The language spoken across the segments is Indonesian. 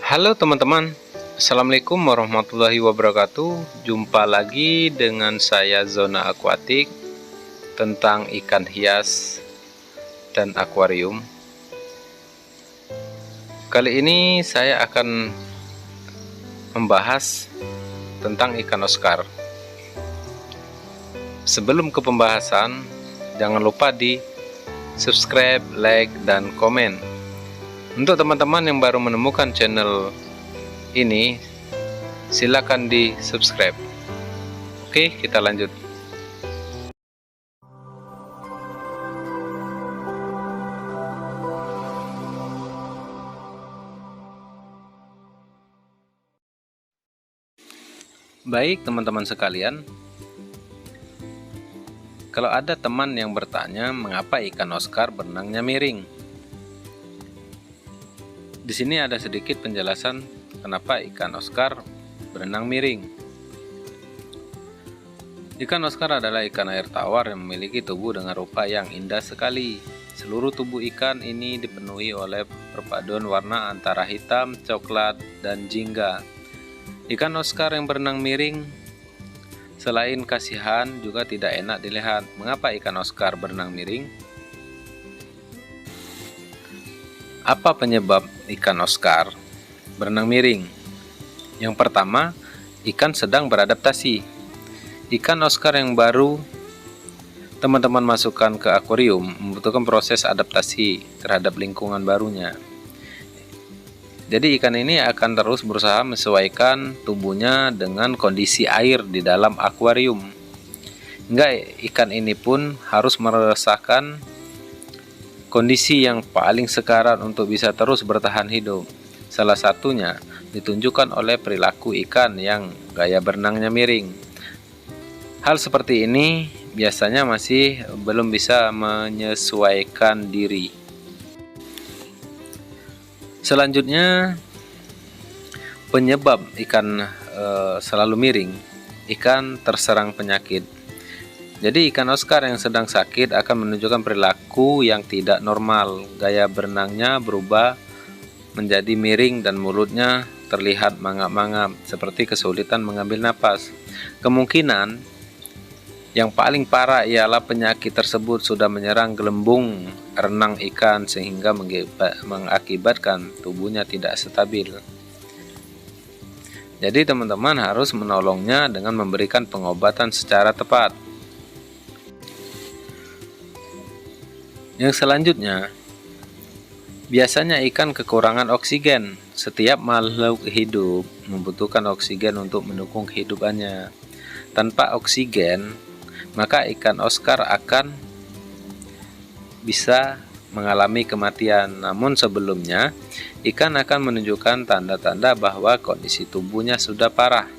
Halo teman-teman, Assalamualaikum warahmatullahi wabarakatuh. Jumpa lagi dengan saya Zona Aquatic tentang ikan hias dan akuarium. Kali ini saya akan membahas tentang ikan Oscar. Sebelum ke pembahasan, jangan lupa di subscribe, like, dan komen. Untuk teman-teman yang baru menemukan channel ini, silakan di subscribe. Oke, kita lanjut. Baik teman-teman sekalian, kalau ada teman yang bertanya mengapa ikan Oscar berenangnya miring, di sini ada sedikit penjelasan kenapa ikan Oscar berenang miring. Ikan Oscar adalah ikan air tawar yang memiliki tubuh dengan rupa yang indah sekali. Seluruh tubuh ikan ini dipenuhi oleh perpaduan warna antara hitam, coklat, dan jingga. Ikan Oscar yang berenang miring selain kasihan juga tidak enak dilihat. Mengapa ikan Oscar berenang miring? Apa penyebab ikan Oscar berenang miring? Yang pertama, ikan sedang beradaptasi. Ikan Oscar yang baru teman-teman masukkan ke akuarium membutuhkan proses adaptasi terhadap lingkungan barunya. Jadi ikan ini akan terus berusaha menyesuaikan tubuhnya dengan kondisi air di dalam akuarium. Hingga ikan ini pun harus merasakan kondisi yang paling sekarat untuk bisa terus bertahan hidup. Salah satunya ditunjukkan oleh perilaku ikan yang gaya berenangnya miring. Hal seperti ini biasanya masih belum bisa menyesuaikan diri. Selanjutnya, penyebab ikan selalu miring, ikan terserang penyakit. Jadi ikan Oscar yang sedang sakit akan menunjukkan perilaku yang tidak normal. Gaya berenangnya berubah menjadi miring dan mulutnya terlihat mangap-mangap seperti kesulitan mengambil napas. Kemungkinan yang paling parah ialah penyakit tersebut sudah menyerang gelembung renang ikan sehingga mengakibatkan tubuhnya tidak stabil. Jadi teman-teman harus menolongnya dengan memberikan pengobatan secara tepat. Yang selanjutnya, biasanya ikan kekurangan oksigen. Setiap makhluk hidup membutuhkan oksigen untuk mendukung kehidupannya. Tanpa oksigen, maka ikan Oscar akan bisa mengalami kematian. Namun sebelumnya, ikan akan menunjukkan tanda-tanda bahwa kondisi tubuhnya sudah parah,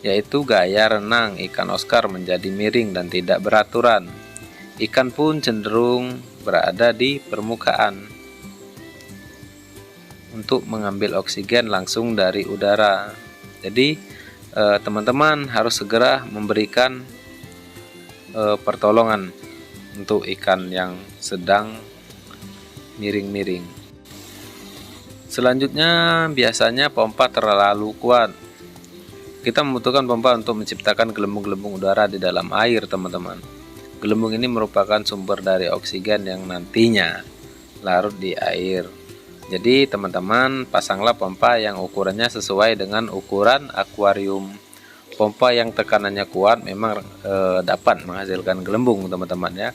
yaitu gaya renang ikan Oscar menjadi miring dan tidak beraturan. Ikan pun cenderung berada di permukaan untuk mengambil oksigen langsung dari udara. Jadi teman-teman harus segera memberikan pertolongan untuk ikan yang sedang miring-miring. Selanjutnya, biasanya pompa terlalu kuat. Kita membutuhkan pompa untuk menciptakan gelembung-gelembung udara di dalam air, teman-teman. Gelembung ini merupakan sumber dari oksigen yang nantinya larut di air. Jadi teman-teman pasanglah pompa yang ukurannya sesuai dengan ukuran akuarium. Pompa yang tekanannya kuat memang dapat menghasilkan gelembung, teman-teman ya.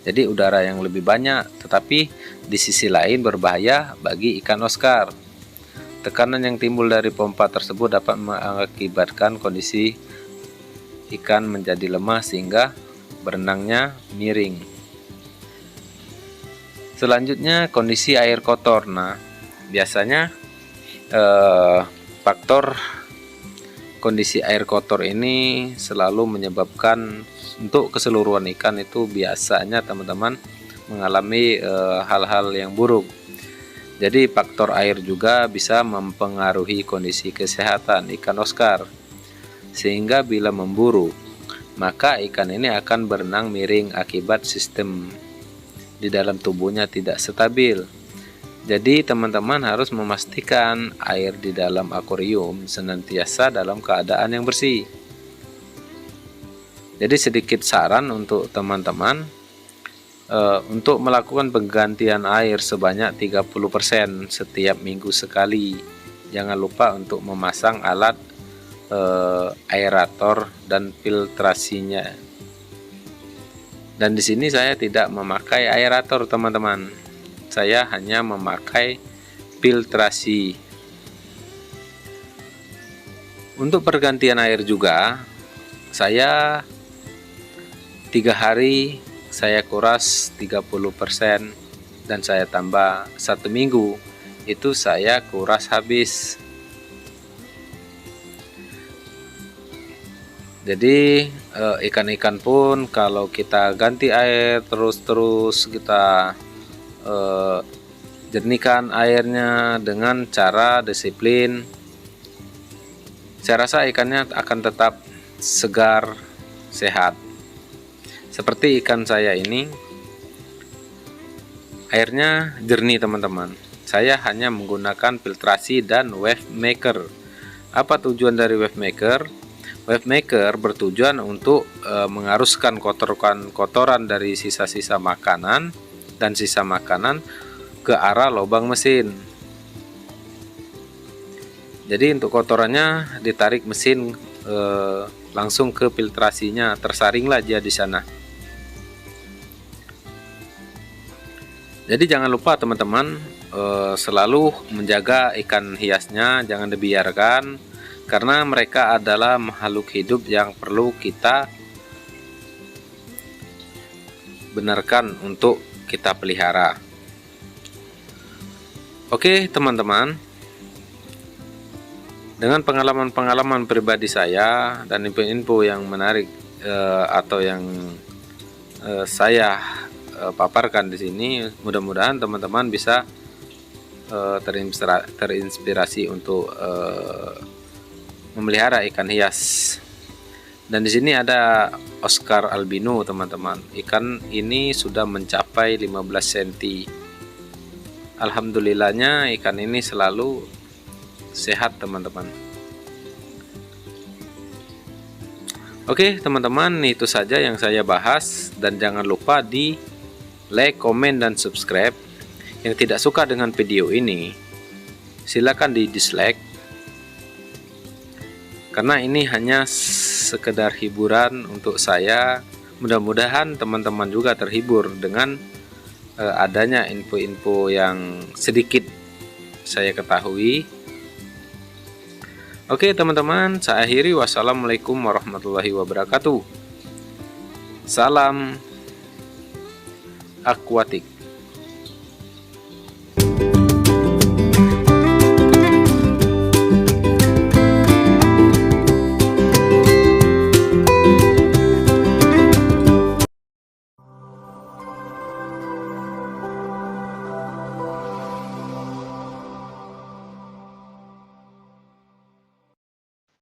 Jadi udara yang lebih banyak, tetapi di sisi lain berbahaya bagi ikan Oscar. Tekanan yang timbul dari pompa tersebut dapat mengakibatkan kondisi ikan menjadi lemah sehingga berenangnya miring. Selanjutnya, kondisi air kotor. Nah, biasanya faktor kondisi air kotor ini selalu menyebabkan untuk keseluruhan ikan itu biasanya teman-teman mengalami hal-hal yang buruk. Jadi faktor air juga bisa mempengaruhi kondisi kesehatan ikan Oscar, sehingga bila memburu maka ikan ini akan berenang miring akibat sistem di dalam tubuhnya tidak stabil. Jadi teman-teman harus memastikan air di dalam akuarium senantiasa dalam keadaan yang bersih. Jadi sedikit saran untuk teman-teman, untuk melakukan penggantian air sebanyak 30% setiap minggu sekali. Jangan lupa untuk memasang alat aerator dan filtrasinya. Dan di sini saya tidak memakai aerator, teman-teman. Saya hanya memakai filtrasi. Untuk pergantian air juga, saya 3 hari saya kuras 30% dan saya tambah 1 minggu, itu saya kuras habis. Jadi ikan-ikan pun kalau kita ganti air terus-terus, kita jernihkan airnya dengan cara disiplin, saya rasa ikannya akan tetap segar, sehat. Seperti ikan saya ini, airnya jernih teman-teman. Saya hanya menggunakan filtrasi dan wave maker. Apa tujuan dari wave maker? Wave maker bertujuan untuk mengaruskan kotoran dari sisa-sisa makanan dan sisa makanan ke arah lubang mesin. Jadi untuk kotorannya ditarik mesin langsung ke filtrasinya, tersaringlah dia di sana. Jadi jangan lupa teman-teman, selalu menjaga ikan hiasnya, jangan dibiarkan, karena mereka adalah makhluk hidup yang perlu kita benarkan untuk kita pelihara. Oke teman-teman, dengan pengalaman-pengalaman pribadi saya dan info-info yang menarik atau yang saya paparkan di sini, mudah-mudahan teman-teman bisa terinspirasi untuk memelihara ikan hias. Dan di sini ada Oscar albino teman-teman. Ikan ini sudah mencapai 15 cm. Alhamdulillahnya ikan ini selalu sehat teman-teman. Oke teman-teman, itu saja yang saya bahas, dan jangan lupa di like, komen, dan subscribe. Yang tidak suka dengan video ini, silakan di dislike, karena ini hanya sekedar hiburan untuk saya. Mudah-mudahan teman-teman juga terhibur dengan adanya info-info yang sedikit saya ketahui. Oke teman-teman, saya akhiri. Wassalamualaikum warahmatullahi wabarakatuh. Salam akuatik.